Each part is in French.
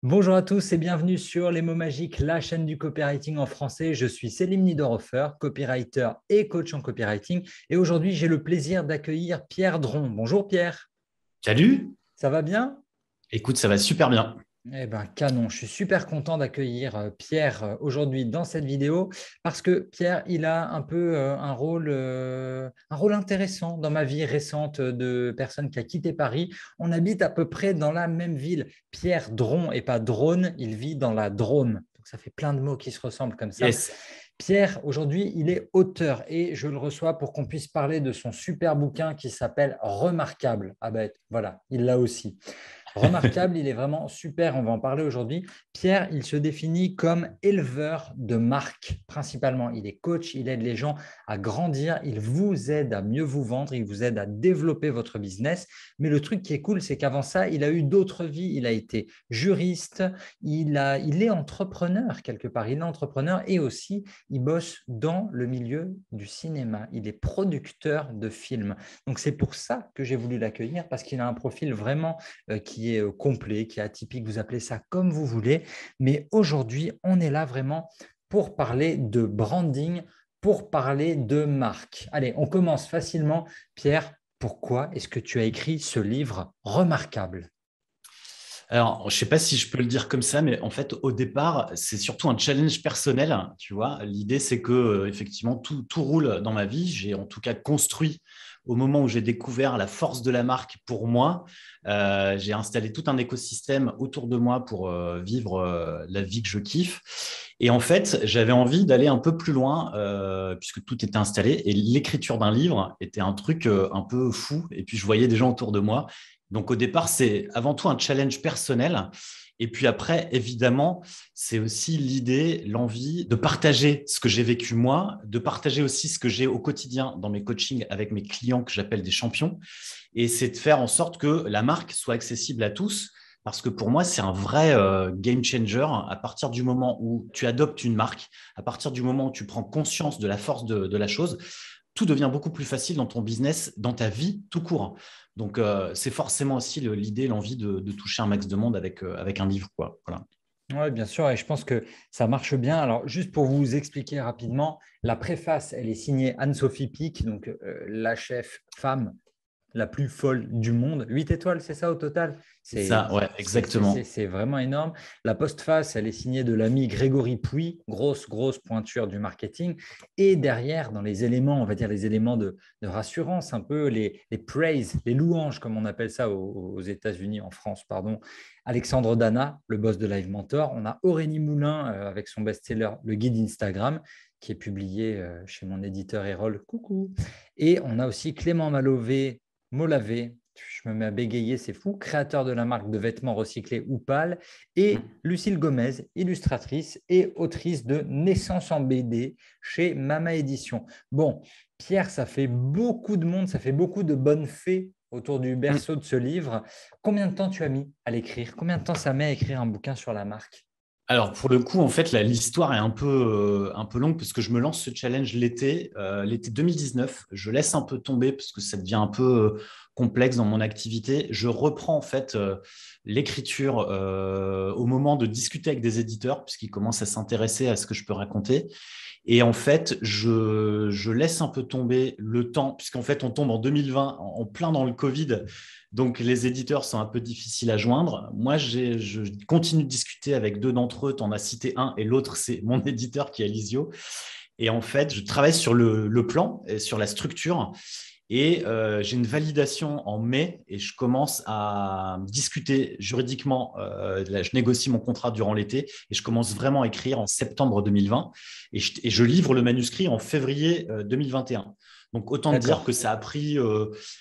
Bonjour à tous et bienvenue sur Les mots magiques, la chaîne du copywriting en français. Je suis Selim Niederhofer, copywriter et coach en copywriting. Et aujourd'hui, j'ai le plaisir d'accueillir Pierre Dron. Bonjour Pierre, Salut, ça va bien? écoute, ça va super bien. Eh bien, canon. Je suis super content d'accueillir Pierre aujourd'hui dans cette vidéo parce que Pierre, il a un peu un rôle intéressant dans ma vie récente de personne qui a quitté Paris. On habite à peu près dans la même ville. Pierre Dron et pas Drone, il vit dans la Drôme. Donc, ça fait plein de mots qui se ressemblent comme ça. Yes. Pierre, aujourd'hui, il est auteur et je le reçois pour qu'on puisse parler de son super bouquin qui s'appelle Remarquable. Ah ben voilà, il l'a aussi. Remarquable, il est vraiment super, on va en parler aujourd'hui. Pierre, il se définit comme éleveur de marque principalement. Il est coach, il aide les gens à grandir, il vous aide à mieux vous vendre, il vous aide à développer votre business. Mais le truc qui est cool, c'est qu'avant ça, il a eu d'autres vies. Il a été juriste, il est entrepreneur quelque part. Il est entrepreneur et aussi, il bosse dans le milieu du cinéma. Il est producteur de films. Donc, c'est pour ça que j'ai voulu l'accueillir parce qu'il a un profil vraiment qui est complet, qui est atypique, vous appelez ça comme vous voulez. Mais aujourd'hui, on est là vraiment pour parler de branding, pour parler de marque. Allez, on commence facilement. Pierre, pourquoi est-ce que tu as écrit ce livre remarquable? Alors, je sais pas si je peux le dire comme ça, mais en fait, au départ, c'est surtout un challenge personnel, tu vois. L'idée, c'est que effectivement, tout roule dans ma vie. J'ai en tout cas construit au moment où j'ai découvert la force de la marque pour moi. J'ai installé tout un écosystème autour de moi pour vivre la vie que je kiffe. Et en fait, j'avais envie d'aller un peu plus loin puisque tout était installé. Et l'écriture d'un livre était un truc un peu fou. Et puis, je voyais des gens autour de moi. Donc au départ, c'est avant tout un challenge personnel. Et puis après, évidemment, c'est aussi l'idée, l'envie de partager ce que j'ai vécu moi, de partager aussi ce que j'ai au quotidien dans mes coachings avec mes clients que j'appelle des champions. Et c'est de faire en sorte que la marque soit accessible à tous. Parce que pour moi, c'est un vrai game changer à partir du moment où tu adoptes une marque, à partir du moment où tu prends conscience de la force de la chose, tout devient beaucoup plus facile dans ton business, dans ta vie tout court. Donc, c'est forcément aussi l'idée, l'envie de toucher un max de monde avec un livre, quoi. Voilà. Oui, bien sûr, et je pense que ça marche bien. Alors, juste pour vous expliquer rapidement, la préface, elle est signée Anne-Sophie Pic, donc la chef femme la plus folle du monde. 8 étoiles, c'est ça au total? C'est ça, ouais, exactement. C'est vraiment énorme. La postface, elle est signée de l'ami Grégory Pouy, grosse pointure du marketing. Et derrière, dans les éléments, on va dire les éléments de rassurance, un peu les praise, les louanges, comme on appelle ça aux États-Unis, en France, pardon. Alexandre Dana, le boss de Live Mentor. On a Aurélie Moulin avec son best-seller Le Guide Instagram, qui est publié chez mon éditeur Erol. Coucou. Et on a aussi Clément Malové, Molavé, je me mets à bégayer, c'est fou, créateur de la marque de vêtements recyclés Oupal, et Lucille Gomez, illustratrice et autrice de Naissance en BD chez Mama Édition. Bon, Pierre, ça fait beaucoup de monde, ça fait beaucoup de bonnes fées autour du berceau de ce livre. Combien de temps tu as mis à l'écrire? Combien de temps ça met à écrire un bouquin sur la marque? Alors, pour le coup, en fait, l'histoire est un peu longue parce que je me lance ce challenge l'été 2019. Je laisse un peu tomber parce que ça devient un peu complexe dans mon activité. Je reprends en fait l'écriture au moment de discuter avec des éditeurs puisqu'ils commencent à s'intéresser à ce que je peux raconter. Et en fait, je laisse un peu tomber le temps, puisqu'en fait, on tombe en 2020, en plein dans le Covid. Donc, les éditeurs sont un peu difficiles à joindre. Moi, je continue de discuter avec deux d'entre eux. Tu en as cité un et l'autre, c'est mon éditeur qui est Alizio. Et en fait, je travaille sur le plan, et sur la structure. Et j'ai une validation en mai et je commence à discuter juridiquement. Là, je négocie mon contrat durant l'été et je commence vraiment à écrire en septembre 2020 et je livre le manuscrit en février 2021. Donc, autant dire que D'accord. ça a pris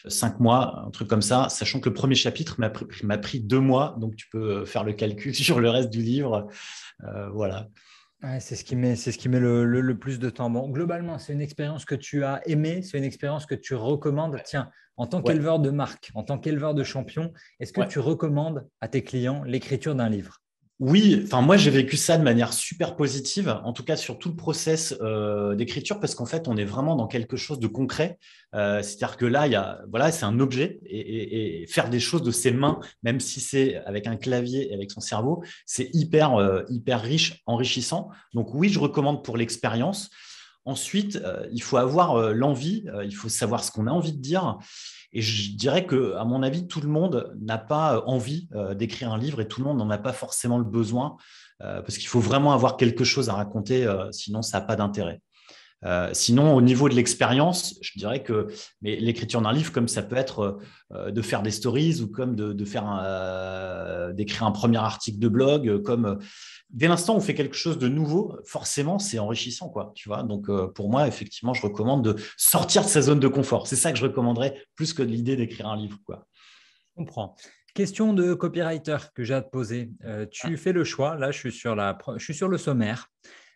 5 mois, un truc comme ça, sachant que le premier chapitre m'a pris 2 mois. Donc, tu peux faire le calcul sur le reste du livre. Voilà. Ouais, c'est ce qui met le plus de temps. Bon, globalement, c'est une expérience que tu as aimée, c'est une expérience que tu recommandes. Tiens, en tant Ouais, qu'éleveur de marque, en tant qu'éleveur de champion, est-ce que ouais. tu recommandes à tes clients l'écriture d'un livre? Oui, enfin moi j'ai vécu ça de manière super positive, en tout cas sur tout le process d'écriture, parce qu'en fait on est vraiment dans quelque chose de concret. C'est-à-dire que là, voilà, c'est un objet et faire des choses de ses mains, même si c'est avec un clavier et avec son cerveau, c'est hyper riche, enrichissant. Donc oui, je recommande pour l'expérience. Ensuite, il faut avoir l'envie, il faut savoir ce qu'on a envie de dire. Et je dirais que, à mon avis, tout le monde n'a pas envie d'écrire un livre et tout le monde n'en a pas forcément le besoin parce qu'il faut vraiment avoir quelque chose à raconter, sinon ça n'a pas d'intérêt. Sinon, au niveau de l'expérience, je dirais que mais l'écriture d'un livre, comme ça peut être de faire des stories ou comme d'écrire un premier article de blog, dès l'instant où on fait quelque chose de nouveau, forcément, c'est enrichissant, quoi. Tu vois. Donc, pour moi, effectivement, je recommande de sortir de sa zone de confort. C'est ça que je recommanderais plus que de l'idée d'écrire un livre, quoi. Je comprends. Question de copywriter que j'ai à te poser. Tu fais le choix, là je suis sur le sommaire,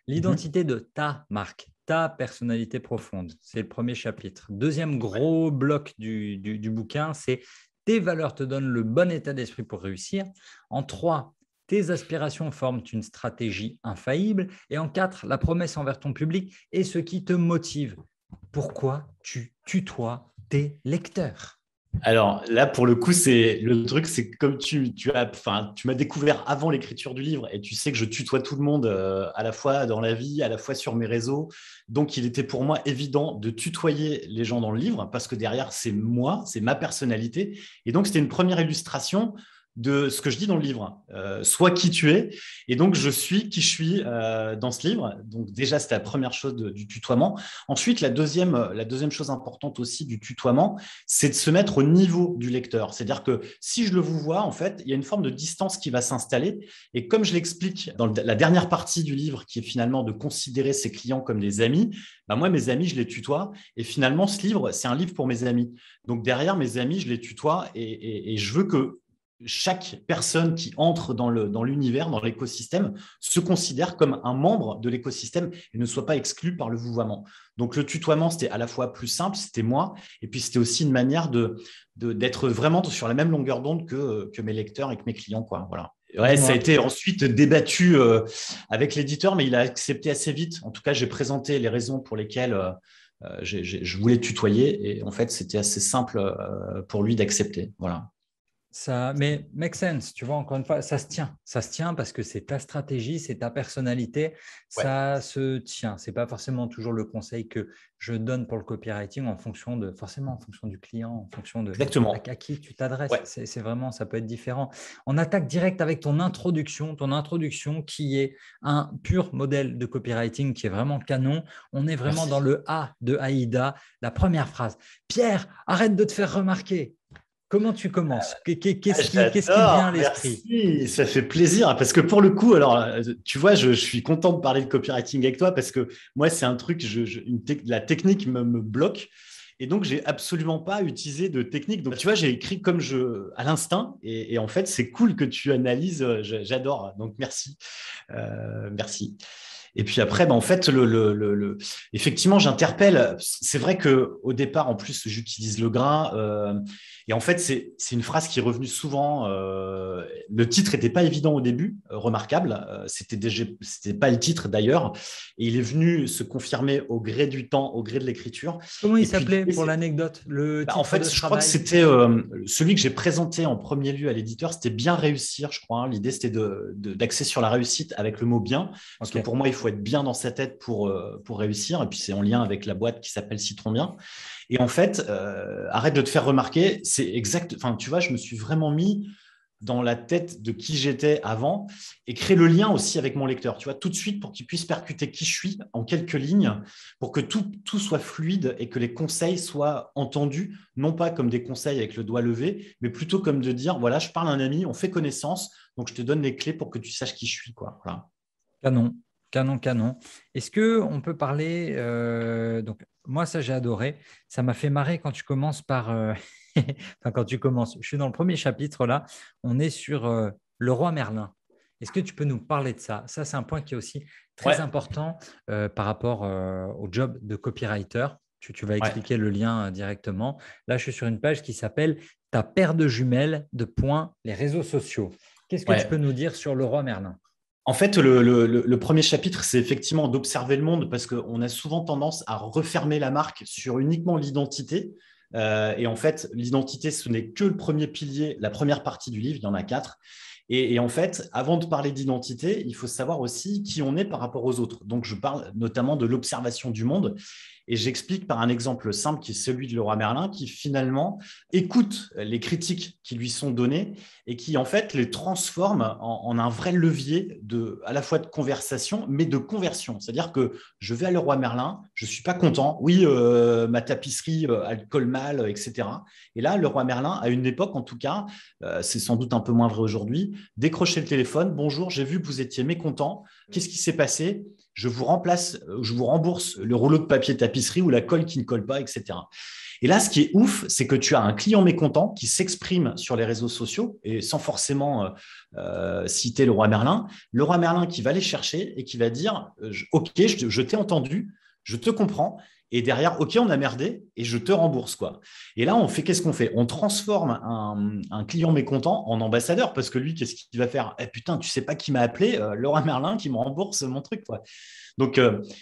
Mhm. l'identité de ta marque, ta personnalité profonde. C'est le premier chapitre. Deuxième gros bloc du bouquin, c'est tes valeurs te donnent le bon état d'esprit pour réussir. En 3, tes aspirations forment une stratégie infaillible. Et en 4, la promesse envers ton public est ce qui te motive. Pourquoi tu tutoies tes lecteurs? Alors là, pour le coup, c'est le truc, c'est que comme enfin, tu m'as découvert avant l'écriture du livre et tu sais que je tutoie tout le monde à la fois dans la vie, à la fois sur mes réseaux. Donc, il était pour moi évident de tutoyer les gens dans le livre parce que derrière, c'est moi, c'est ma personnalité. Et donc, c'était une première illustration de ce que je dis dans le livre. Sois qui tu es. Et donc, je suis qui je suis dans ce livre. Donc, déjà, c'était la première chose du tutoiement. Ensuite, la deuxième chose importante aussi du tutoiement, c'est de se mettre au niveau du lecteur. C'est-à-dire que si je le vous vois, en fait, il y a une forme de distance qui va s'installer. Et comme je l'explique dans la dernière partie du livre, qui est finalement de considérer ses clients comme des amis, bah moi, mes amis, je les tutoie. Et finalement, ce livre, c'est un livre pour mes amis. Donc derrière, mes amis, je les tutoie et je veux que chaque personne qui entre dans l'univers, dans l'écosystème, se considère comme un membre de l'écosystème et ne soit pas exclu par le vouvoiement. Donc le tutoiement, c'était à la fois plus simple, c'était moi, et puis c'était aussi une manière d'être vraiment sur la même longueur d'onde que mes lecteurs et que mes clients, quoi. Voilà. Ouais, ça a Dis-moi. été ensuite débattu avec l'éditeur, mais il a accepté assez vite. En tout cas, j'ai présenté les raisons pour lesquelles je voulais tutoyer, et en fait, c'était assez simple pour lui d'accepter. Voilà. Ça, mais make sense, tu vois, encore une fois, ça se tient parce que c'est ta stratégie, c'est ta personnalité, Ouais, ça se tient. C'est pas forcément toujours le conseil que je donne pour le copywriting forcément en fonction du client, en fonction de à exactement. qui tu t'adresses. Ouais. C'est vraiment, ça peut être différent. On attaque direct avec ton introduction qui est un pur modèle de copywriting qui est vraiment canon. On est vraiment dans Merci. le A de Aïda, la première phrase. Pierre, arrête de te faire remarquer. Comment tu commences? Ah, Qu'est-ce qui te vient à j'adore, l'esprit? merci, ça fait plaisir. Parce que pour le coup, alors, tu vois, je suis content de parler de copywriting avec toi parce que moi, c'est un truc, la technique me bloque. Et donc, j'ai absolument pas utilisé de technique. Donc, tu vois, j'ai écrit à l'instinct. Et en fait, c'est cool que tu analyses. J'adore. Donc, merci. Merci. Et puis après, en fait, effectivement, j'interpelle. C'est vrai que au départ, en plus, j'utilise le gras. Et en fait, c'est une phrase qui est revenue souvent. Le titre n'était pas évident au début, remarquable. C'était pas le titre d'ailleurs. Et il est venu se confirmer au gré du temps, au gré de l'écriture. Comment il Et puis s'appelait l'idée, pour l'anecdote, le en titre de fait, je crois que travail? c'était celui que j'ai présenté en premier lieu à l'éditeur, c'était bien réussir, je crois, hein. L'idée, c'était d'axer sur la réussite avec le mot bien, parce Ok. que pour moi, il faut être bien dans sa tête pour réussir. Et puis, c'est en lien avec la boîte qui s'appelle Citron Bien. Et en fait, arrête de te faire remarquer, c'est exact. Enfin, tu vois, je me suis vraiment mis dans la tête de qui j'étais avant et créer le lien aussi avec mon lecteur, tu vois, tout de suite pour qu'il puisse percuter qui je suis en quelques lignes, pour que tout soit fluide et que les conseils soient entendus, non pas comme des conseils avec le doigt levé, mais plutôt comme de dire, voilà, je parle à un ami, on fait connaissance, donc je te donne les clés pour que tu saches qui je suis, quoi. Voilà. Canon, canon, canon. Est-ce que on peut parler donc moi ça j'ai adoré. Ça m'a fait marrer quand tu commences par enfin quand tu commences. Je suis dans le premier chapitre là. On est sur le roi Merlin. Est-ce que tu peux nous parler de ça? Ça c'est un point qui est aussi très Ouais, important par rapport au job de copywriter. Tu vas ouais. expliquer le lien directement. Là je suis sur une page qui s'appelle Ta paire de jumelles de points les réseaux sociaux. Qu'est-ce que tu peux Ouais. nous dire sur le roi Merlin? En fait, le premier chapitre, c'est effectivement d'observer le monde parce qu'on a souvent tendance à refermer la marque sur uniquement l'identité. Et en fait, l'identité, ce n'est que le premier pilier, la première partie du livre, il y en a quatre. Et en fait, avant de parler d'identité, il faut savoir aussi qui on est par rapport aux autres. Donc, je parle notamment de l'observation du monde. Et j'explique par un exemple simple qui est celui de Leroy Merlin, qui finalement écoute les critiques qui lui sont données et qui en fait les transforme en un vrai levier à la fois de conversation, mais de conversion. C'est-à-dire que je vais à Leroy Merlin, je ne suis pas content, oui, ma tapisserie, elle colle mal, etc. Et là, Leroy Merlin, à une époque en tout cas, c'est sans doute un peu moins vrai aujourd'hui, décrocher le téléphone, bonjour, j'ai vu que vous étiez mécontent, qu'est-ce qui s'est passé? Je vous remplace, je vous rembourse le rouleau de papier tapisserie ou la colle qui ne colle pas, etc. Et là, ce qui est ouf, c'est que tu as un client mécontent qui s'exprime sur les réseaux sociaux et sans forcément citer le roi Merlin. Le roi Merlin qui va les chercher et qui va dire OK, je t'ai entendu, je te comprends. Et derrière, OK, on a merdé et je te rembourse, quoi. Et là, qu'est-ce qu'on fait? On transforme un client mécontent en ambassadeur parce que lui, qu'est-ce qu'il va faire? Eh putain, tu sais pas qui m'a appelé? Le roi Merlin qui me rembourse mon truc, quoi. Donc,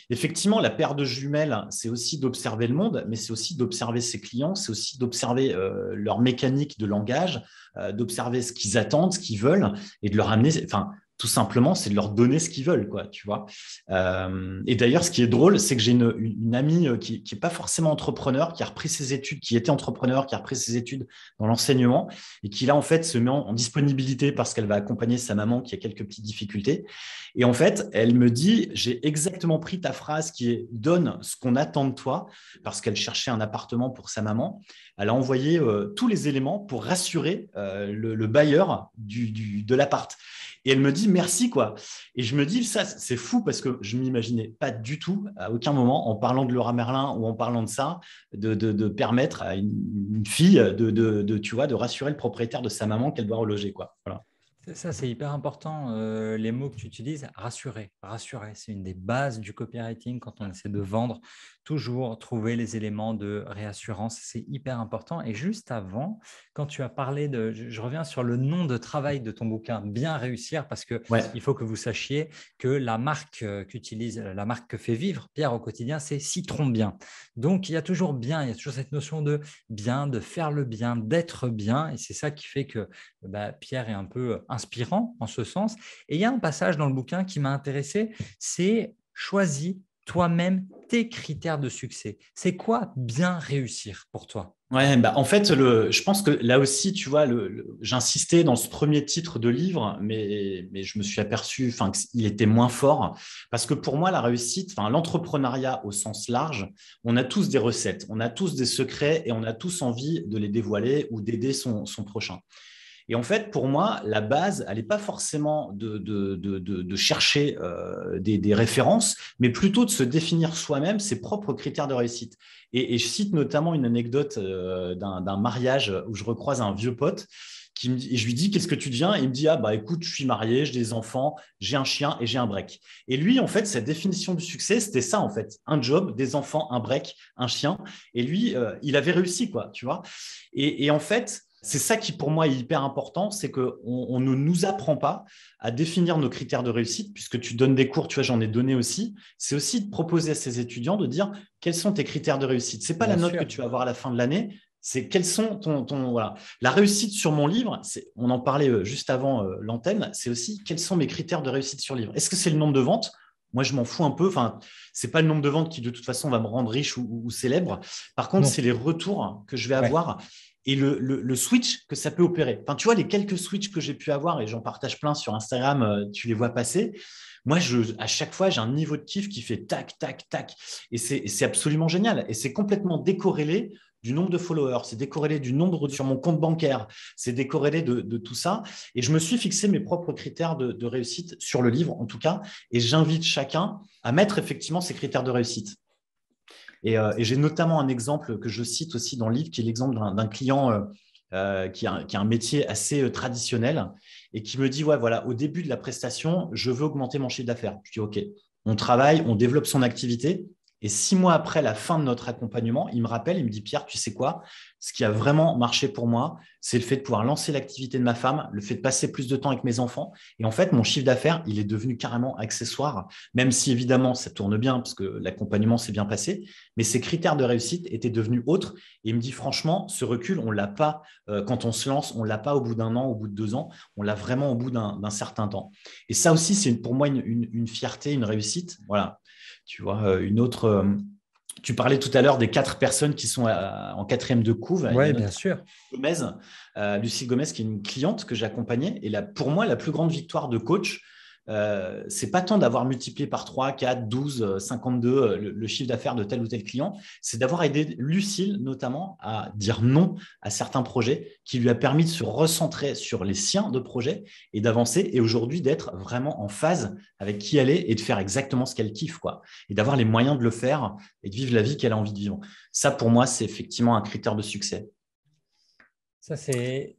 effectivement, la paire de jumelles, c'est aussi d'observer le monde, mais c'est aussi d'observer ses clients, c'est aussi d'observer leur mécanique de langage, d'observer ce qu'ils attendent, ce qu'ils veulent, et de leur amener, enfin, tout simplement, c'est de leur donner ce qu'ils veulent, quoi, tu vois. Et d'ailleurs, ce qui est drôle, c'est que j'ai une amie qui n'est pas forcément entrepreneur, qui a repris ses études, qui était entrepreneur, qui a repris ses études dans l'enseignement, et qui là, en fait, se met en disponibilité parce qu'elle va accompagner sa maman qui a quelques petites difficultés. Et en fait, elle me dit, j'ai exactement pris ta phrase qui est donne ce qu'on attend de toi, parce qu'elle cherchait un appartement pour sa maman. Elle a envoyé tous les éléments pour rassurer le bailleur de l'appart. Et elle me dit merci, quoi. Et je me dis, ça, c'est fou parce que je ne m'imaginais pas du tout, à aucun moment, en parlant de Laura Merlin ou en parlant de ça, de permettre à une fille tu vois, de rassurer le propriétaire de sa maman qu'elle doit reloger, quoi. Voilà. Ça, c'est hyper important. Les mots que tu utilises, rassurer. Rassurer, c'est une des bases du copywriting quand on essaie de vendre. Toujours trouver les éléments de réassurance, c'est hyper important. Et juste avant, quand tu as parlé je reviens sur le nom de travail de ton bouquin, Bien réussir, parce qu'il Ouais. faut que vous sachiez que la marque qu'utilise, la marque que fait vivre Pierre au quotidien, c'est Citron Bien. Donc, il y a toujours bien, il y a toujours cette notion de bien, de faire le bien, d'être bien. Et c'est ça qui fait que Pierre est un peu inspirant en ce sens. Et il y a un passage dans le bouquin qui m'a intéressé, c'est choisis toi-même tes critères de succès. C'est quoi bien réussir pour toi? Ouais, bah, en fait, je pense que là aussi, tu vois, j'insistais dans ce premier titre de livre, mais je me suis aperçu qu'il était moins fort parce que pour moi, la réussite, l'entrepreneuriat au sens large, on a tous des recettes, on a tous des secrets et on a tous envie de les dévoiler ou d'aider son prochain. Et en fait, pour moi, la base, elle n'est pas forcément de chercher des références, mais plutôt de se définir soi-même ses propres critères de réussite. Et je cite notamment une anecdote d'un mariage où je recroise un vieux pote et je lui dis, qu'est-ce que tu deviens? Et il me dit, ah bah écoute, je suis marié, j'ai des enfants, j'ai un chien et j'ai un break. Et lui, en fait, sa définition du succès, c'était ça, en fait. Un job, des enfants, un break, un chien. Et lui, il avait réussi, quoi, tu vois. Et en fait, c'est ça qui, pour moi, est hyper important, c'est qu'on ne nous apprend pas à définir nos critères de réussite, puisque tu donnes des cours, tu vois, j'en ai donné aussi. C'est aussi de proposer à ces étudiants de dire quels sont tes critères de réussite. Ce n'est pas la Bien note que sûr. tu vas avoir à la fin de l'année, c'est quels sont voilà. La réussite sur mon livre, on en parlait juste avant l'antenne, c'est aussi quels sont mes critères de réussite sur livre. Est-ce que c'est le nombre de ventes? Moi, je m'en fous un peu. Enfin, c'est pas le nombre de ventes qui, de toute façon, va me rendre riche ou célèbre. Par contre, Non. c'est les retours que je vais Ouais. avoir et le switch que ça peut opérer. Enfin, tu vois, les quelques switches que j'ai pu avoir, et j'en partage plein sur Instagram, tu les vois passer. Moi, à chaque fois, j'ai un niveau de kiff qui fait tac, tac, tac. Et c'est absolument génial. Et c'est complètement décorrélé du nombre de followers, c'est décorrélé du nombre sur mon compte bancaire, c'est décorrélé de tout ça. Et je me suis fixé mes propres critères de réussite sur le livre, en tout cas. Et j'invite chacun à mettre effectivement ses critères de réussite. Et j'ai notamment un exemple que je cite aussi dans le livre, qui est l'exemple d'un client qui a un métier assez traditionnel et qui me dit, ouais, voilà, au début de la prestation, je veux augmenter mon chiffre d'affaires. Je dis, OK, on travaille, on développe son activité. Et 6 mois après la fin de notre accompagnement, il me rappelle, il me dit, Pierre, tu sais quoi? Ce qui a vraiment marché pour moi, c'est le fait de pouvoir lancer l'activité de ma femme, le fait de passer plus de temps avec mes enfants. Et en fait, mon chiffre d'affaires, il est devenu carrément accessoire, même si évidemment, ça tourne bien parce que l'accompagnement s'est bien passé. Mais ces critères de réussite étaient devenus autres. Et il me dit, franchement, ce recul, on ne l'a pas quand on se lance, on ne l'a pas au bout d'un an, au bout de 2 ans, on l'a vraiment au bout d'un certain temps. Et ça aussi, c'est pour moi une fierté, une réussite. Voilà. Tu vois, une autre. Tu parlais tout à l'heure des 4 personnes qui sont en quatrième de couve. Il y a Oui, bien notre sûr. Gomez, Lucie Gomez, qui est une cliente que j'ai accompagnée. Et là, pour moi, la plus grande victoire de coach, c'est pas tant d'avoir multiplié par 3, 4, 12, 52 le chiffre d'affaires de tel ou tel client, c'est d'avoir aidé Lucille notamment à dire non à certains projets qui lui a permis de se recentrer sur les siens de projets et d'avancer et aujourd'hui d'être vraiment en phase avec qui elle est et de faire exactement ce qu'elle kiffe, quoi. Et d'avoir les moyens de le faire et de vivre la vie qu'elle a envie de vivre. Ça, pour moi, c'est effectivement un critère de succès. Ça, c'est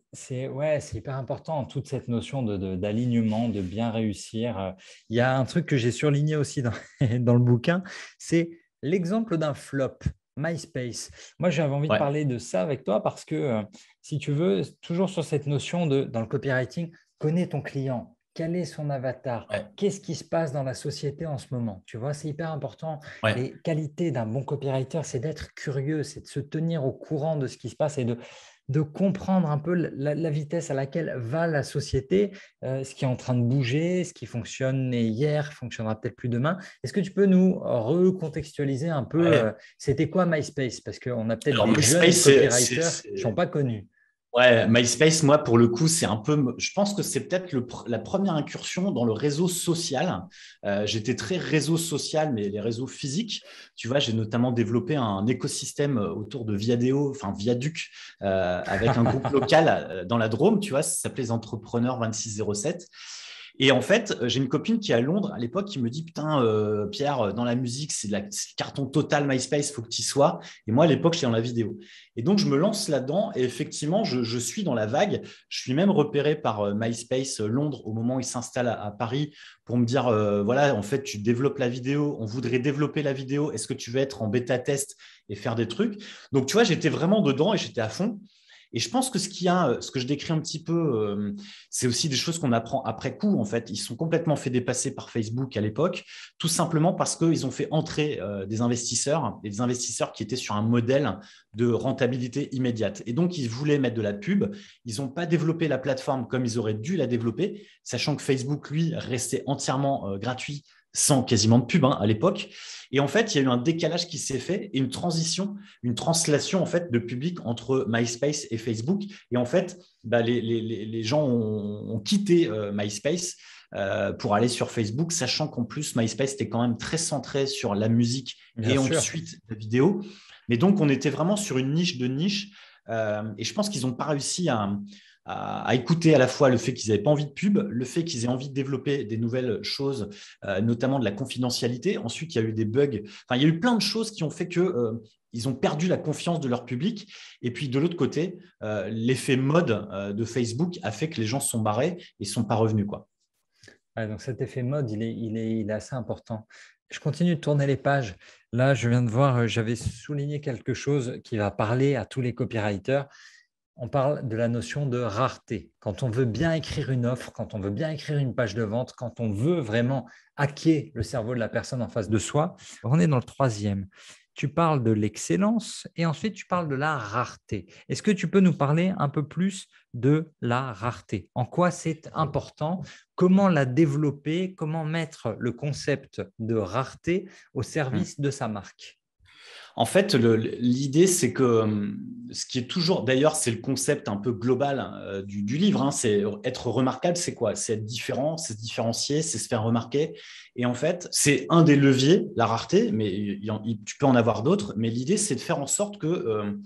hyper important, toute cette notion d'alignement, de bien réussir. Il y a un truc que j'ai surligné aussi dans, dans le bouquin, c'est l'exemple d'un flop, MySpace. Moi, j'avais envie de Ouais, parler de ça avec toi parce que, si tu veux, toujours sur cette notion dans le copywriting, connais ton client. Quel est son avatar? ouais, Qu'est-ce qui se passe dans la société en ce moment? Tu vois, c'est hyper important. ouais. Les qualités d'un bon copywriter, c'est d'être curieux, c'est de se tenir au courant de ce qui se passe et de comprendre un peu la vitesse à laquelle va la société, ce qui est en train de bouger, ce qui fonctionnait hier fonctionnera peut-être plus demain. Est-ce que tu peux nous recontextualiser un peu, Ouais. c'était quoi MySpace? Parce qu'on a peut-être Alors, des jeunes MySpace, copywriters qui n'ont pas connu. ouais, MySpace, moi, pour le coup, c'est un peu. Je pense que c'est peut-être la première incursion dans le réseau social. J'étais très réseau social, mais les réseaux physiques. Tu vois, j'ai notamment développé un écosystème autour de Viadeo, enfin Viaduc, avec un groupe local dans la Drôme. Tu vois, ça s'appelait les Entrepreneurs 2607. Et en fait, j'ai une copine qui est à Londres à l'époque qui me dit, putain, Pierre, dans la musique, c'est le carton total MySpace, il faut que tu y sois. Et moi, à l'époque, j'étais dans la vidéo. Et donc, je me lance là-dedans et effectivement, je suis dans la vague. Je suis même repéré par MySpace Londres au moment où il s'installe à Paris pour me dire, voilà, en fait, tu développes la vidéo, on voudrait développer la vidéo, est-ce que tu veux être en bêta-test et faire des trucs? Donc, tu vois, j'étais vraiment dedans et j'étais à fond. Et je pense que ce que je décris un petit peu, c'est aussi des choses qu'on apprend après coup. En fait, ils sont complètement fait dépasser par Facebook à l'époque, tout simplement parce qu'ils ont fait entrer des investisseurs, et des investisseurs qui étaient sur un modèle de rentabilité immédiate. Et donc, ils voulaient mettre de la pub. Ils n'ont pas développé la plateforme comme ils auraient dû la développer, sachant que Facebook, lui, restait entièrement gratuit sans quasiment de pub, hein, à l'époque. Et en fait, il y a eu un décalage qui s'est fait et une transition, une translation en fait de public entre MySpace et Facebook. Et en fait, bah, les gens ont quitté MySpace pour aller sur Facebook, sachant qu'en plus, MySpace était quand même très centré sur la musique Bien et sûr. ensuite la vidéo. Mais donc, on était vraiment sur une niche de niche. Et je pense qu'ils n'ont pas réussi à écouter à la fois le fait qu'ils n'avaient pas envie de pub, le fait qu'ils aient envie de développer des nouvelles choses, notamment de la confidentialité. Ensuite, il y a eu des bugs. Enfin, il y a eu plein de choses qui ont fait que ils ont perdu la confiance de leur public. Et puis, de l'autre côté, l'effet mode de Facebook a fait que les gens se sont barrés et ne sont pas revenus, quoi. Ouais, donc cet effet mode, il est assez important. Je continue de tourner les pages. Là, je viens de voir, j'avais souligné quelque chose qui va parler à tous les copywriters. On parle de la notion de rareté. Quand on veut bien écrire une offre, quand on veut bien écrire une page de vente, quand on veut vraiment hacker le cerveau de la personne en face de soi, on est dans le troisième. Tu parles de l'excellence et ensuite tu parles de la rareté. Est-ce que tu peux nous parler un peu plus de la rareté? En quoi c'est important? Comment la développer? Comment mettre le concept de rareté au service de sa marque? En fait, l'idée, c'est que ce qui est toujours, d'ailleurs, c'est le concept un peu global du livre, hein, c'est être remarquable, c'est quoi? C'est être différent, c'est se différencier, c'est se faire remarquer. Et en fait, c'est un des leviers, la rareté, mais tu peux en avoir d'autres. Mais l'idée, c'est de faire en sorte que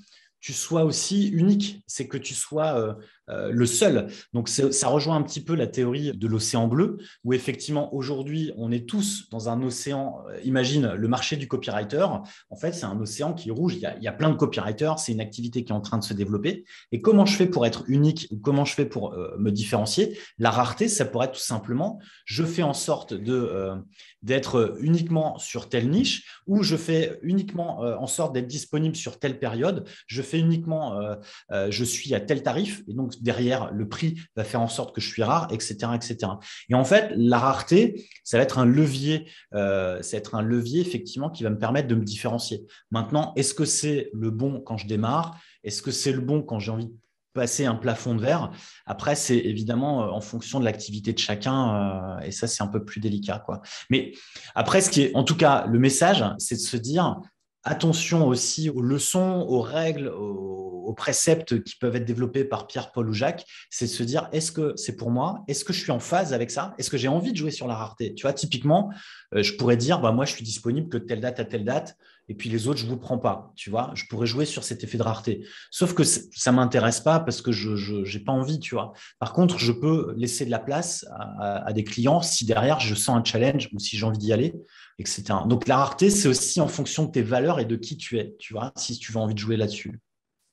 tu sois aussi unique, c'est que tu sois le seul. Donc, ça rejoint un petit peu la théorie de l'océan bleu, où effectivement, aujourd'hui, on est tous dans un océan. Imagine le marché du copywriter. En fait, c'est un océan qui est rouge. Il y a plein de copywriters. C'est une activité qui est en train de se développer. Et comment je fais pour être unique ou comment je fais pour me différencier? La rareté, ça pourrait être tout simplement, je fais en sorte d'être uniquement sur telle niche ou je fais uniquement en sorte d'être disponible sur telle période. Je fais uniquement, je suis à tel tarif et donc derrière, le prix va faire en sorte que je suis rare, etc., etc. Et en fait, la rareté, ça va être un levier, effectivement qui va me permettre de me différencier. Maintenant, est-ce que c'est le bon quand je démarre? Est-ce que c'est le bon quand j'ai envie de passer un plafond de verre? Après, c'est évidemment en fonction de l'activité de chacun et ça, c'est un peu plus délicat, quoi. Mais après, ce qui est, en tout cas, le message, c'est de se dire attention aussi aux leçons, aux règles, aux préceptes qui peuvent être développés par Pierre, Paul ou Jacques. C'est de se dire, est-ce que c'est pour moi? Est-ce que je suis en phase avec ça? Est-ce que j'ai envie de jouer sur la rareté? Tu vois, typiquement, je pourrais dire, bah, moi, je suis disponible que de telle date à telle date, et puis les autres, je ne vous prends pas. Tu vois, je pourrais jouer sur cet effet de rareté. Sauf que ça ne m'intéresse pas parce que je n'ai pas envie, tu vois. Par contre, je peux laisser de la place à des clients si derrière, je sens un challenge ou si j'ai envie d'y aller, etc. Donc, la rareté, c'est aussi en fonction de tes valeurs et de qui tu es, tu vois, si tu as envie de jouer là-dessus.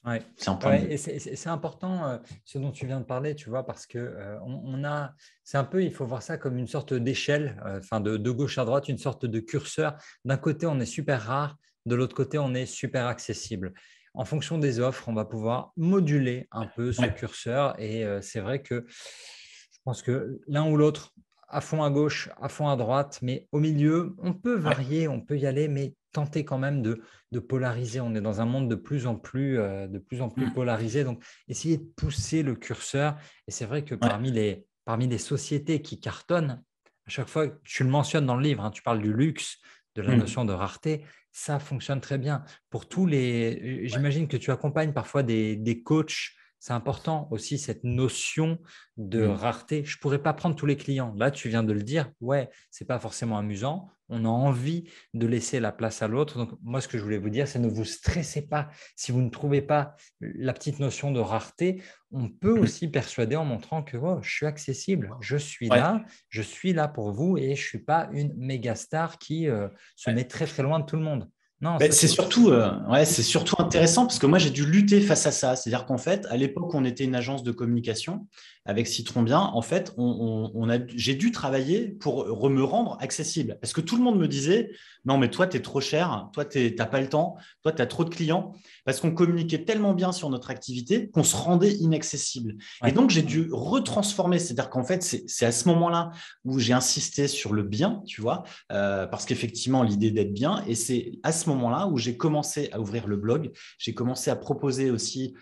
Ouais. C'est un point de Ouais, et vue. c'est important ce dont tu viens de parler, tu vois, parce que c'est un peu, il faut voir ça comme une sorte d'échelle, enfin de gauche à droite, une sorte de curseur. D'un côté, on est super rare, de l'autre côté, on est super accessible. En fonction des offres, on va pouvoir moduler un peu ce Ouais. curseur, et c'est vrai que je pense que l'un ou l'autre, à fond à gauche, à fond à droite, mais au milieu, on peut Ouais. varier, on peut y aller, mais tenter quand même de polariser. On est dans un monde de plus en plus Mm. polarisé. Donc, essayer de pousser le curseur. Et c'est vrai que Ouais. parmi les sociétés qui cartonnent, à chaque fois, tu le mentionnes dans le livre, hein, tu parles du luxe, de la Mm. notion de rareté, ça fonctionne très bien. Pour tous les, Ouais. j'imagine que tu accompagnes parfois des coachs. C'est important aussi cette notion de Mm. rareté. Je ne pourrais pas prendre tous les clients. Là, tu viens de le dire. Ouais, ce n'est pas forcément amusant. On a envie de laisser la place à l'autre. Donc, moi, ce que je voulais vous dire, c'est ne vous stressez pas. Si vous ne trouvez pas la petite notion de rareté, on peut Mm. aussi persuader en montrant que oh, je suis accessible, Ouais. je suis là pour vous et je ne suis pas une méga star qui se Ouais. met très, très loin de tout le monde. Non, Ben, ça, c'est surtout, c'est surtout intéressant parce que moi, j'ai dû lutter face à ça. C'est-à-dire qu'en fait, à l'époque, on était une agence de communication avec Citron Bien. En fait, j'ai dû travailler pour me rendre accessible. Parce que tout le monde me disait, non, mais toi, tu es trop cher, toi, tu n'as pas le temps, toi, tu as trop de clients. Parce qu'on communiquait tellement bien sur notre activité qu'on se rendait inaccessible. Et ouais, donc, j'ai dû retransformer. C'est-à-dire qu'en fait, c'est à ce moment-là où j'ai insisté sur le bien, tu vois, parce qu'effectivement, l'idée d'être bien. Et c'est à ce moment-là où j'ai commencé à ouvrir le blog. J'ai commencé à proposer aussi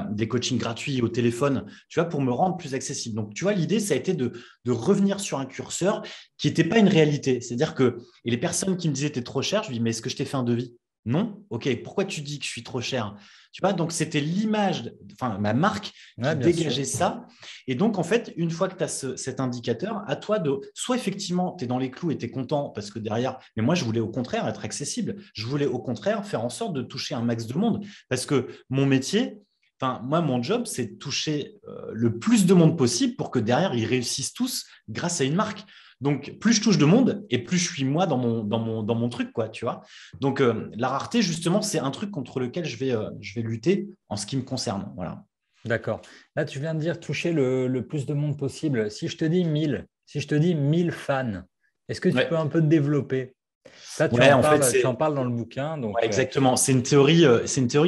des coachings gratuits au téléphone, tu vois, pour me rendre plus accessible. Donc, tu vois, l'idée, ça a été de revenir sur un curseur qui n'était pas une réalité. C'est-à-dire que, et les personnes qui me disaient, t'es trop cher, je me dis, mais est-ce que je t'ai fait un devis? Non. OK. Pourquoi tu dis que je suis trop cher? Tu vois, donc c'était l'image, enfin, ma marque ouais, qui bien sûr. dégageait ça. Et donc, en fait, une fois que tu as cet indicateur, à toi de, soit effectivement, tu es dans les clous et tu es content parce que derrière, mais moi, je voulais au contraire être accessible. Je voulais au contraire faire en sorte de toucher un max de monde parce que mon métier, enfin, moi, mon job, c'est de toucher le plus de monde possible pour que derrière, ils réussissent tous grâce à une marque. Donc, plus je touche de monde et plus je suis moi dans mon truc, quoi, tu vois. Donc, la rareté, justement, c'est un truc contre lequel je vais lutter en ce qui me concerne. Voilà. D'accord. Là, tu viens de dire toucher le plus de monde possible. Si je te dis 1000, si je te dis 1000 fans, est-ce que tu peux Ouais, un peu te développer? Ça, ouais, en fait, tu en c'est parles dans le bouquin. ouais, Donc, exactement. C'est une théorie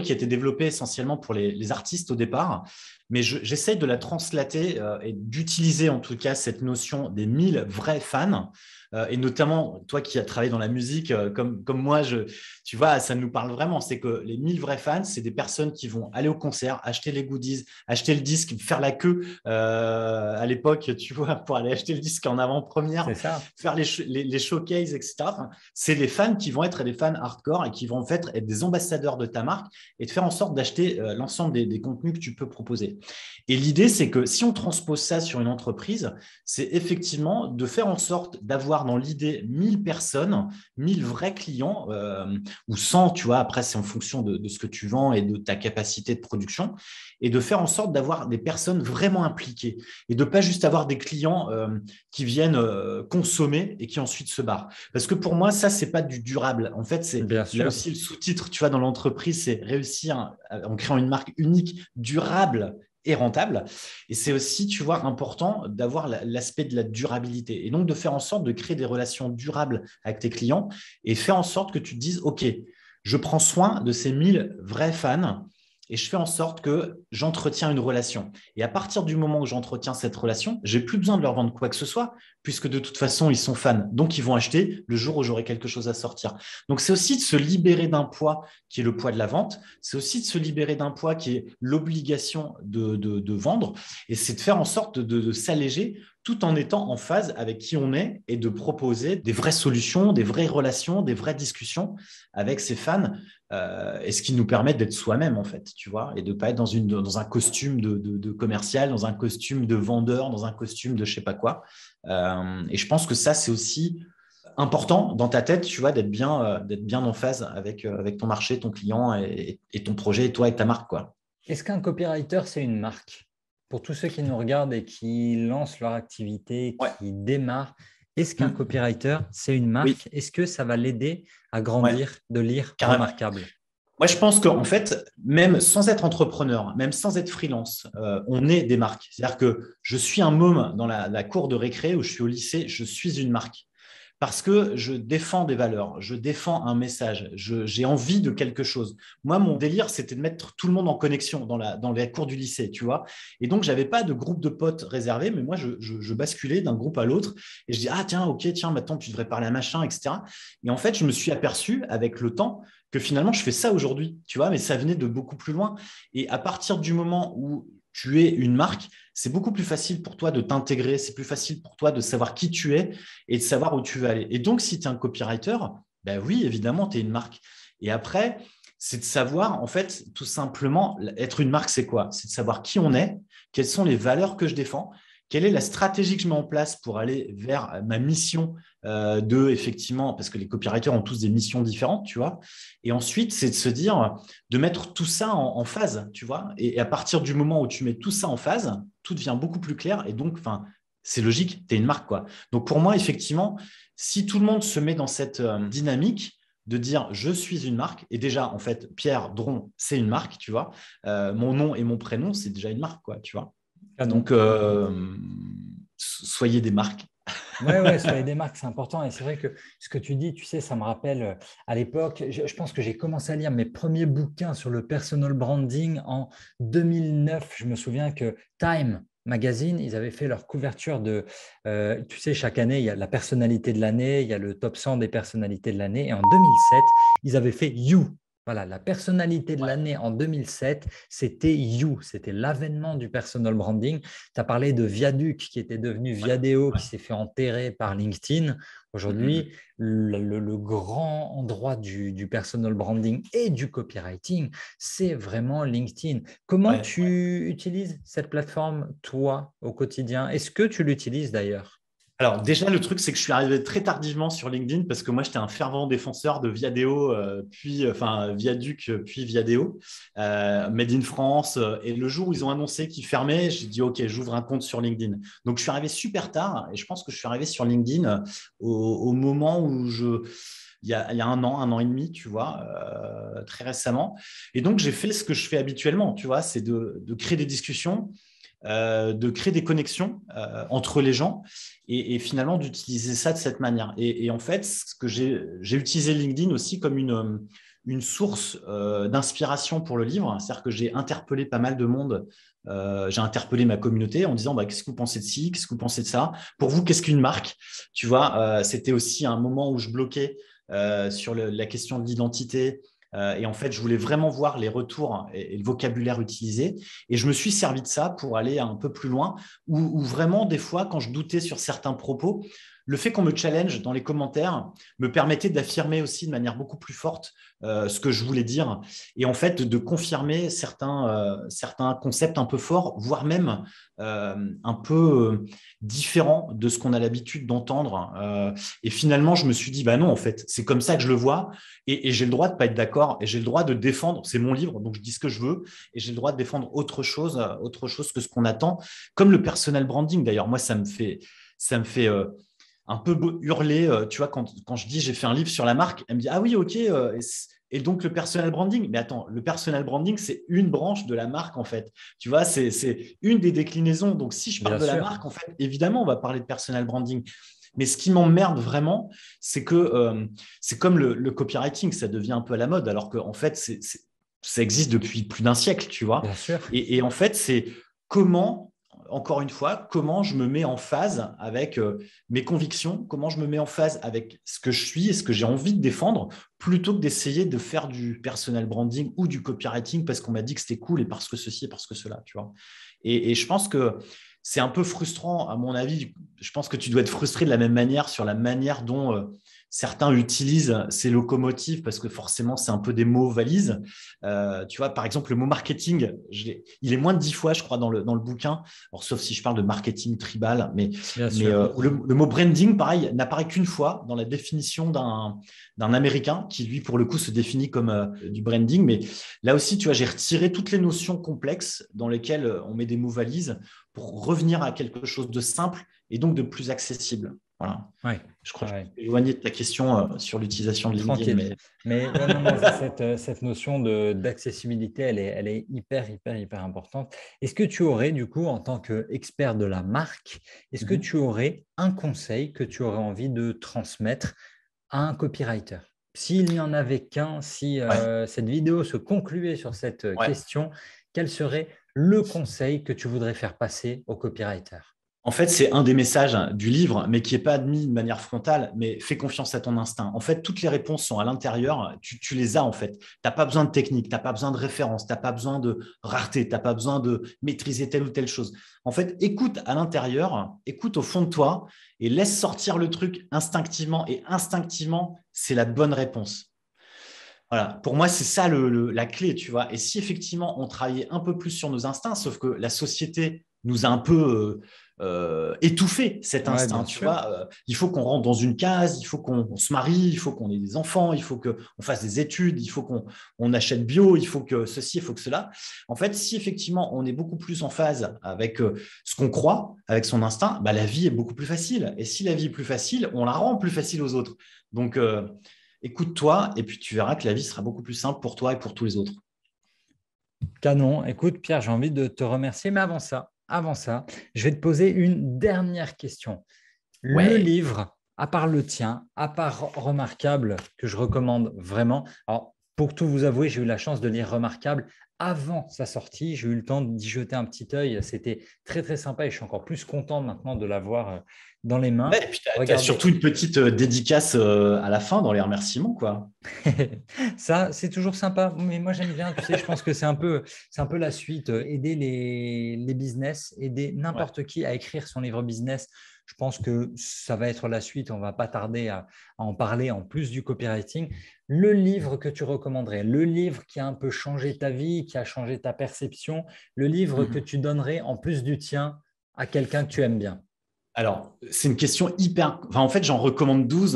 qui a été développée essentiellement pour les artistes au départ, mais j'essaye de la translater et d'utiliser en tout cas cette notion des 1000 vrais fans. Et notamment, toi qui as travaillé dans la musique, comme moi, tu vois, ça nous parle vraiment. C'est que les 1000 vrais fans, c'est des personnes qui vont aller au concert, acheter les goodies, acheter le disque, faire la queue à l'époque, tu vois, pour aller acheter le disque en avant-première, c'est ça. faire les showcases, etc. Enfin, c'est les fans qui vont être des fans hardcore et qui vont en fait être des ambassadeurs de ta marque et de faire en sorte d'acheter l'ensemble des contenus que tu peux proposer. Et l'idée, c'est que si on transpose ça sur une entreprise, c'est effectivement de faire en sorte d'avoir dans l'idée 1000 personnes, 1000 vrais clients, ou 100, tu vois, après c'est en fonction de ce que tu vends et de ta capacité de production, et de faire en sorte d'avoir des personnes vraiment impliquées et de pas juste avoir des clients qui viennent consommer et qui ensuite se barrent. Parce que pour moi, ça, c'est pas du durable. En fait, c'est Bien là sûr. aussi le sous-titre, tu vois, dans l'entreprise, c'est réussir en créant une marque unique, durable et rentable. Et c'est aussi, tu vois, important d'avoir l'aspect de la durabilité et donc de faire en sorte de créer des relations durables avec tes clients et faire en sorte que tu te dises, OK, je prends soin de ces 1000 vrais fans et je fais en sorte que j'entretiens une relation. Et à partir du moment où j'entretiens cette relation, j'ai plus besoin de leur vendre quoi que ce soit, puisque de toute façon, ils sont fans. Donc, ils vont acheter le jour où j'aurai quelque chose à sortir. Donc, c'est aussi de se libérer d'un poids qui est le poids de la vente. C'est aussi de se libérer d'un poids qui est l'obligation de vendre. Et c'est de faire en sorte de s'alléger tout en étant en phase avec qui on est et de proposer des vraies solutions, des vraies relations, des vraies discussions avec ses fans, et ce qui nous permet d'être soi-même, en fait, tu vois, et de ne pas être dans un costume de commercial, dans un costume de vendeur, dans un costume de je ne sais pas quoi. Et je pense que ça, c'est aussi important dans ta tête, tu vois, d'être bien en phase avec ton marché, ton client et ton projet, et toi et ta marque, quoi. Est-ce qu'un copywriter, c'est une marque? Pour tous ceux qui nous regardent et qui lancent leur activité, Ouais. qui démarrent, est-ce qu'un Mm. copywriter, c'est une Oui, marque? Est-ce que ça va l'aider à ouais, grandir, de lire carrément. remarquable? Moi, je pense qu'en fait, même sans être entrepreneur, même sans être freelance, on est des marques. C'est-à-dire que je suis un môme dans la cour de récré où je suis au lycée, je suis une marque. Parce que je défends des valeurs, je défends un message, j'ai envie de quelque chose. Moi, mon délire, c'était de mettre tout le monde en connexion dans la cour du lycée, tu vois. Et donc, je n'avais pas de groupe de potes réservé, mais moi, je basculais d'un groupe à l'autre et je dis, ah tiens, ok, tiens, maintenant, tu devrais parler à machin, etc. Et en fait, je me suis aperçu avec le temps que finalement, je fais ça aujourd'hui, tu vois, mais ça venait de beaucoup plus loin. Et à partir du moment où tu es une marque, c'est beaucoup plus facile pour toi de t'intégrer, c'est plus facile pour toi de savoir qui tu es et de savoir où tu veux aller. Et donc, si tu es un copywriter, ben oui, évidemment, tu es une marque. Et après, c'est de savoir, en fait, tout simplement, être une marque, c'est quoi? C'est de savoir qui on est, quelles sont les valeurs que je défends, quelle est la stratégie que je mets en place pour aller vers ma mission effectivement, parce que les copywriters ont tous des missions différentes, tu vois. Et ensuite, c'est de se dire, de mettre tout ça en phase, tu vois. Et à partir du moment où tu mets tout ça en phase, tout devient beaucoup plus clair. Et donc, enfin, c'est logique, tu es une marque, quoi. Donc, pour moi, effectivement, si tout le monde se met dans cette dynamique de dire je suis une marque, et déjà, en fait, Pierre Dron, c'est une marque, tu vois. Mon nom et mon prénom, c'est déjà une marque, quoi, tu vois. Canon. Donc, soyez des marques. Oui, ouais, soyez des marques, c'est important. Et c'est vrai que ce que tu dis, tu sais, ça me rappelle à l'époque, je pense que j'ai commencé à lire mes premiers bouquins sur le personal branding en 2009. Je me souviens que Time Magazine, ils avaient fait leur couverture tu sais, chaque année, il y a la personnalité de l'année, il y a le top 100 des personnalités de l'année. Et en 2007, ils avaient fait You. Voilà, la personnalité de Ouais. l'année en 2007, c'était You, c'était l'avènement du personal branding. Tu as parlé de Viaduc qui était devenu Ouais. Viadeo, Ouais. qui s'est fait enterrer par LinkedIn. Aujourd'hui, le grand endroit du personal branding et du copywriting, c'est vraiment LinkedIn. Comment Ouais. tu utilises cette plateforme, toi, au quotidien? Est-ce que tu l'utilises d'ailleurs? Alors déjà, le truc, c'est que je suis arrivé très tardivement sur LinkedIn parce que moi, j'étais un fervent défenseur de Viadeo, enfin Viaduc, puis Viadeo, Made in France. Et le jour où ils ont annoncé qu'ils fermaient, j'ai dit, OK, j'ouvre un compte sur LinkedIn. Donc, je suis arrivé super tard et je pense que je suis arrivé sur LinkedIn au moment où il y a un an et demi, tu vois, très récemment. Et donc, j'ai fait ce que je fais habituellement, tu vois, c'est de créer des discussions, de créer des connexions entre les gens et finalement d'utiliser ça de cette manière. Et en fait, ce que j'ai utilisé LinkedIn aussi comme une source d'inspiration pour le livre. C'est-à-dire que j'ai interpellé pas mal de monde. J'ai interpellé ma communauté en disant bah, qu'est-ce que vous pensez de ci, qu'est-ce que vous pensez de ça? Pour vous, qu'est-ce qu'une marque? Tu vois, c'était aussi un moment où je bloquais sur la question de l'identité. Et en fait, je voulais vraiment voir les retours et le vocabulaire utilisé. Et je me suis servi de ça pour aller un peu plus loin, où vraiment, des fois, quand je doutais sur certains propos, le fait qu'on me challenge dans les commentaires me permettait d'affirmer aussi de manière beaucoup plus forte ce que je voulais dire et en fait de confirmer certains concepts un peu forts, voire même un peu différents de ce qu'on a l'habitude d'entendre. Et finalement, je me suis dit, bah non, en fait, c'est comme ça que je le vois et j'ai le droit de ne pas être d'accord et j'ai le droit de défendre, c'est mon livre, donc je dis ce que je veux et j'ai le droit de défendre autre chose que ce qu'on attend, comme le personal branding d'ailleurs. Moi, ça me fait un peu hurler, tu vois, quand je dis j'ai fait un livre sur la marque, elle me dit ah oui, ok, et donc le personal branding. Mais attends, le personal branding, c'est une branche de la marque en fait. Tu vois, c'est une des déclinaisons. Donc si je parle Bien de la sûr. marque, en fait, évidemment, on va parler de personal branding. Mais ce qui m'emmerde vraiment, c'est que c'est comme le copywriting, ça devient un peu à la mode, alors qu'en fait, ça existe depuis plus d'un siècle, tu vois. Bien sûr. Et en fait, c'est comment, encore une fois, comment je me mets en phase avec mes convictions, comment je me mets en phase avec ce que je suis et ce que j'ai envie de défendre, plutôt que d'essayer de faire du personal branding ou du copywriting parce qu'on m'a dit que c'était cool et parce que ceci et parce que cela, tu vois. Et je pense que c'est un peu frustrant, à mon avis. Je pense que tu dois être frustré de la même manière sur la manière dont certains utilisent ces locomotives parce que forcément, c'est un peu des mots valises. Tu vois, par exemple, le mot marketing, il est moins de 10 fois, je crois, dans le bouquin. Alors, sauf si je parle de marketing tribal, mais, Bien mais sûr. le mot branding, pareil, n'apparaît qu'une fois dans la définition d'un Américain qui, lui, pour le coup, se définit comme du branding. Mais là aussi, tu vois, j'ai retiré toutes les notions complexes dans lesquelles on met des mots valises pour revenir à quelque chose de simple et donc de plus accessible. Voilà. Ouais. Je crois que je Ouais. suis éloigné de ta question sur l'utilisation de LinkedIn, Tranquille. mais Mais ouais, non, non, cette notion d'accessibilité, elle est hyper, hyper, hyper importante. Est-ce que tu aurais, du coup, en tant qu'expert de la marque, est-ce que Mhm. tu aurais un conseil que tu aurais envie de transmettre à un copywriter? S'il n'y en avait qu'un, si Ouais, cette vidéo se concluait sur cette ouais. question, quel serait le conseil que tu voudrais faire passer au copywriter? En fait, c'est un des messages du livre, mais qui n'est pas admis de manière frontale, mais fais confiance à ton instinct. En fait, toutes les réponses sont à l'intérieur, tu les as en fait. Tu n'as pas besoin de technique, tu n'as pas besoin de référence, tu n'as pas besoin de rareté, tu n'as pas besoin de maîtriser telle ou telle chose. En fait, écoute à l'intérieur, écoute au fond de toi et laisse sortir le truc instinctivement. Et instinctivement, c'est la bonne réponse. Voilà, pour moi, c'est ça la clé, tu vois. Et si effectivement on travaillait un peu plus sur nos instincts, sauf que la société nous a un peu étouffé cet Ouais, instinct, bien tu sûr. vois. Il faut qu'on rentre dans une case, il faut qu'on se marie, il faut qu'on ait des enfants, il faut qu'on fasse des études, il faut qu'on achète bio, il faut que ceci, il faut que cela. En fait, si effectivement on est beaucoup plus en phase avec ce qu'on croit, avec son instinct, bah, la vie est beaucoup plus facile. Et si la vie est plus facile, on la rend plus facile aux autres. Donc, écoute-toi et puis tu verras que la vie sera beaucoup plus simple pour toi et pour tous les autres. Canon. Écoute, Pierre, j'ai envie de te remercier, mais avant ça, je vais te poser une dernière question. Le Ouais. livre, à part le tien, à part Remarquable, que je recommande vraiment. Alors, pour tout vous avouer, j'ai eu la chance de lire Remarquable avant sa sortie. J'ai eu le temps d'y jeter un petit œil. C'était très, très sympa et je suis encore plus content maintenant de l'avoir dans les mains. Ouais, et puis tu as Regardez, surtout une petite dédicace à la fin dans les remerciements, quoi. ça, c'est toujours sympa, mais moi j'aime bien, tu sais, je pense que c'est un peu la suite, aider les business, aider Ouais. n'importe qui à écrire son livre business. Je pense que ça va être la suite, on ne va pas tarder à en parler en plus du copywriting. Le livre que tu recommanderais, le livre qui a un peu changé ta vie, qui a changé ta perception, le livre que Mhm. tu donnerais en plus du tien à quelqu'un que tu aimes bien. Alors, c'est une question hyper. Enfin, en fait, j'en recommande 12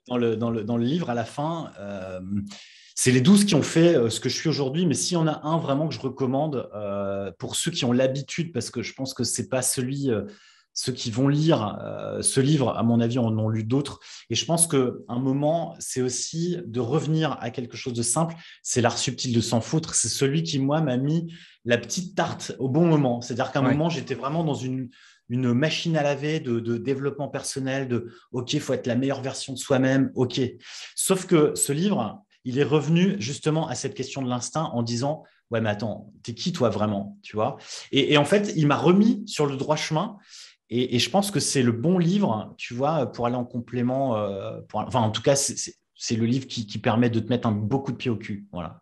dans le livre à la fin. C'est les 12 qui ont fait ce que je suis aujourd'hui, mais s'il y en a un vraiment que je recommande pour ceux qui ont l'habitude, parce que je pense que c'est pas ceux qui vont lire ce livre, à mon avis, en ont lu d'autres. Et je pense qu'à un moment, c'est aussi de revenir à quelque chose de simple. C'est l'art subtil de s'en foutre. C'est celui qui, moi, m'a mis la petite tarte au bon moment. C'est-à-dire qu'à un Ouais. moment, j'étais vraiment dans une machine à laver de développement personnel, de OK, il faut être la meilleure version de soi-même, OK. Sauf que ce livre, il est revenu justement à cette question de l'instinct en disant ouais, mais attends, t'es qui toi vraiment, tu vois. Et en fait, il m'a remis sur le droit chemin. Et je pense que c'est le bon livre, tu vois, pour aller en complément. Enfin, en tout cas, c'est le livre qui permet de te mettre un beaucoup de pied au cul. Voilà.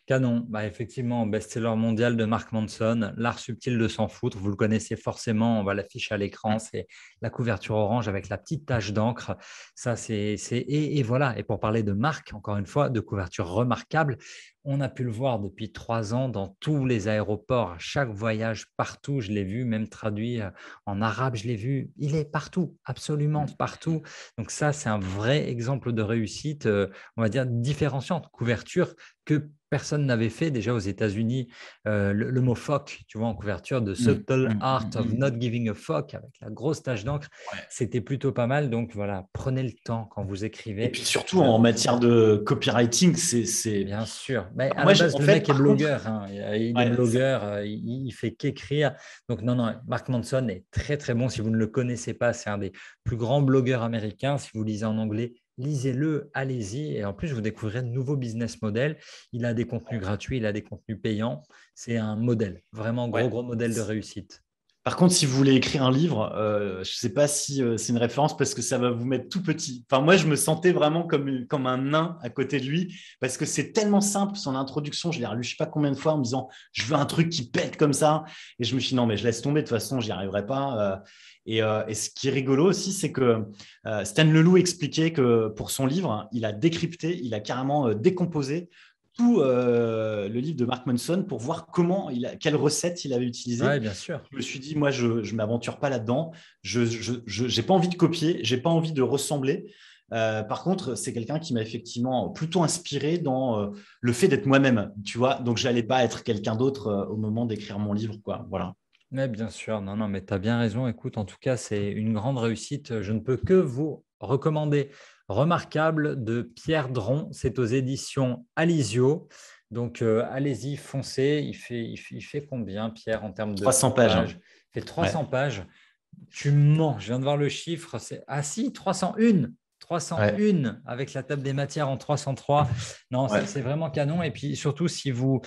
Canon, bah, effectivement, best-seller mondial de Mark Manson, L'art subtil de s'en foutre. Vous le connaissez forcément, on va l'afficher à l'écran. C'est la couverture orange avec la petite tache d'encre. Ça, et voilà. Et pour parler de Mark, encore une fois, de couverture remarquable, on a pu le voir depuis 3 ans dans tous les aéroports, à chaque voyage, partout. Je l'ai vu, même traduit en arabe, je l'ai vu. Il est partout, absolument partout. Donc ça, c'est un vrai exemple de réussite, on va dire différenciante. Couverture que personne n'avait fait déjà aux États-Unis. Le mot fuck, tu vois, en couverture de Subtle Art of Not Giving a Fuck avec la grosse tache d'encre, Ouais. c'était plutôt pas mal. Donc voilà, prenez le temps quand vous Et écrivez. puis surtout en matière de copywriting, c'est... Bien sûr. Mais à Moi, la base, en le fait, mec est par contre, blogueur, hein. Il est ouais, blogueur, il fait qu'écrire. Donc non, non, Mark Manson est très, très bon. Si vous ne le connaissez pas, c'est un des plus grands blogueurs américains. Si vous lisez en anglais, lisez-le, allez-y. Et en plus, vous découvrirez de nouveaux business models. Il a des contenus gratuits, il a des contenus payants. C'est un modèle, vraiment ouais. gros, gros modèle de réussite. Par contre, si vous voulez écrire un livre, je ne sais pas si c'est une référence parce que ça va vous mettre tout petit. Enfin, moi, je me sentais vraiment comme un nain à côté de lui parce que c'est tellement simple. Son introduction, je l'ai relu je ne sais pas combien de fois en me disant, je veux un truc qui pète comme ça. Et je me suis dit, non, mais je laisse tomber. De toute façon, j'y arriverai pas. Et ce qui est rigolo aussi, c'est que Stan Leloup expliquait que pour son livre, il a décrypté, il a carrément décomposé tout le livre de Mark Manson pour voir quelle recette il avait utilisée. Oui, bien sûr. Je me suis dit, moi, je ne m'aventure pas là-dedans. Je n'ai pas envie de copier, j'ai pas envie de ressembler. Par contre, c'est quelqu'un qui m'a effectivement plutôt inspiré dans le fait d'être moi-même, tu vois. Donc, je n'allais pas être quelqu'un d'autre au moment d'écrire mon livre, quoi. Voilà. Mais bien sûr, non, non, mais tu as bien raison. Écoute, en tout cas, c'est une grande réussite. Je ne peux que vous recommander Remarquable de Pierre Dron. C'est aux éditions Alizio. Donc, allez-y, foncez. Il fait combien, Pierre, en termes de 300 pages, hein. pages? Il fait Ouais. 300 pages. Tu mens, je viens de voir le chiffre. Ah si, 301. Ouais. 301 avec la table des matières en 303. Non, Ouais. c'est vraiment canon. Et puis surtout, si vous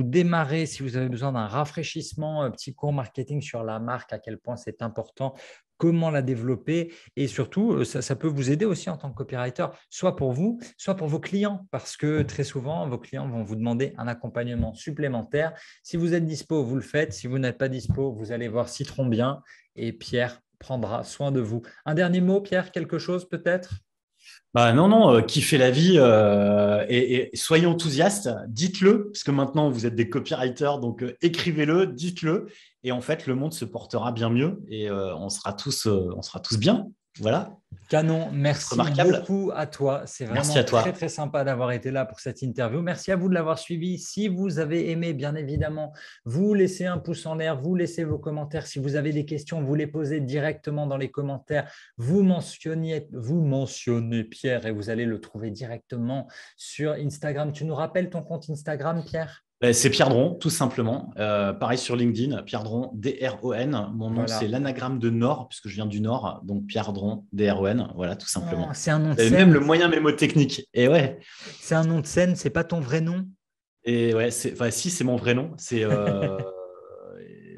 démarrez, si vous avez besoin d'un rafraîchissement, un petit cours marketing sur la marque, à quel point c'est important, comment la développer. Et surtout, ça peut vous aider aussi en tant que copywriter, soit pour vous, soit pour vos clients, parce que très souvent, vos clients vont vous demander un accompagnement supplémentaire. Si vous êtes dispo, vous le faites. Si vous n'êtes pas dispo, vous allez voir Citron bien et Pierre prendra soin de vous. Un dernier mot, Pierre, quelque chose peut-être? Bah non, non, kiffez la vie et soyez enthousiastes, dites-le, parce que maintenant vous êtes des copywriters, donc écrivez-le, dites-le, et en fait le monde se portera bien mieux et on sera tous bien. Voilà, Canon, merci remarquable. beaucoup à toi. C'est Merci vraiment à très, toi. très sympa d'avoir été là pour cette interview. Merci à vous de l'avoir suivi. Si vous avez aimé, bien évidemment, vous laissez un pouce en l'air, vous laissez vos commentaires. Si vous avez des questions, vous les posez directement dans les commentaires. Vous mentionnez Pierre et vous allez le trouver directement sur Instagram. Tu nous rappelles ton compte Instagram, Pierre? C'est Pierre Dron, tout simplement. Pareil sur LinkedIn, Pierre Dron, D-R-O-N. Mon nom, c'est Voilà. l'anagramme de Nord, puisque je viens du Nord, donc Pierre Dron, D-R-O-N. Voilà, tout Oh, simplement. c'est un nom de Vous avez même le scène. moyen mémotechnique. Et ouais, C'est un nom de scène, c'est pas ton vrai nom. et ouais, enfin, si, c'est mon vrai nom. C'est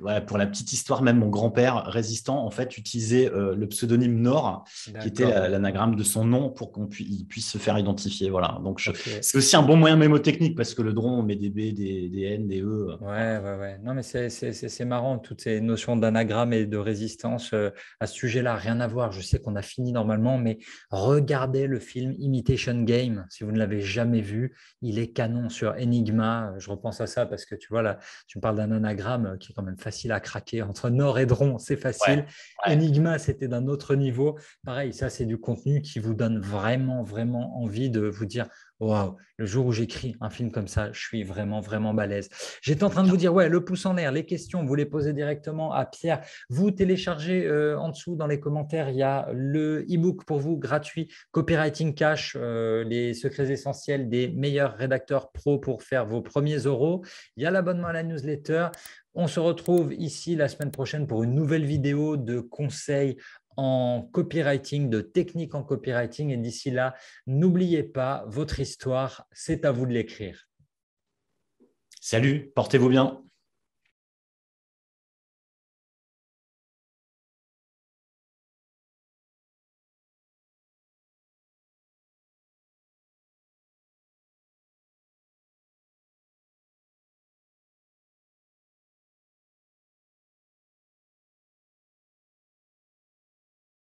ouais, pour la petite histoire, même mon grand-père résistant, en fait, utilisait le pseudonyme Nord, qui était D'accord. l'anagramme de son nom pour il puisse se faire identifier. Voilà. Donc, Ok. c'est aussi un bon moyen mémotechnique parce que le Dron, on met des B, des N, des E. Ouais, Voilà. ouais, ouais. Non, mais c'est marrant, toutes ces notions d'anagramme et de résistance à ce sujet-là, rien à voir. Je sais qu'on a fini normalement, mais regardez le film Imitation Game. Si vous ne l'avez jamais vu, il est canon sur Enigma. Je repense à ça parce que tu vois, là, tu me parles d'un anagramme qui est quand même facile à craquer. Entre Nord et Dron, c'est Ouais, facile. ouais. Enigma, c'était d'un autre niveau. Pareil, ça, c'est du contenu qui vous donne vraiment, vraiment envie de vous dire, waouh, le jour où j'écris un film comme ça, je suis vraiment, vraiment balèze. J'étais en train de vous dire, ouais, le pouce en l'air, les questions, vous les posez directement à Pierre. Vous téléchargez en dessous dans les commentaires, il y a le e-book pour vous gratuit, Copywriting Cash, les secrets essentiels des meilleurs rédacteurs pro pour faire vos premiers euros. Il y a l'abonnement à la newsletter. On se retrouve ici la semaine prochaine pour une nouvelle vidéo de conseils en copywriting, de techniques en copywriting. Et d'ici là, n'oubliez pas, votre histoire, c'est à vous de l'écrire. Salut, portez-vous bien.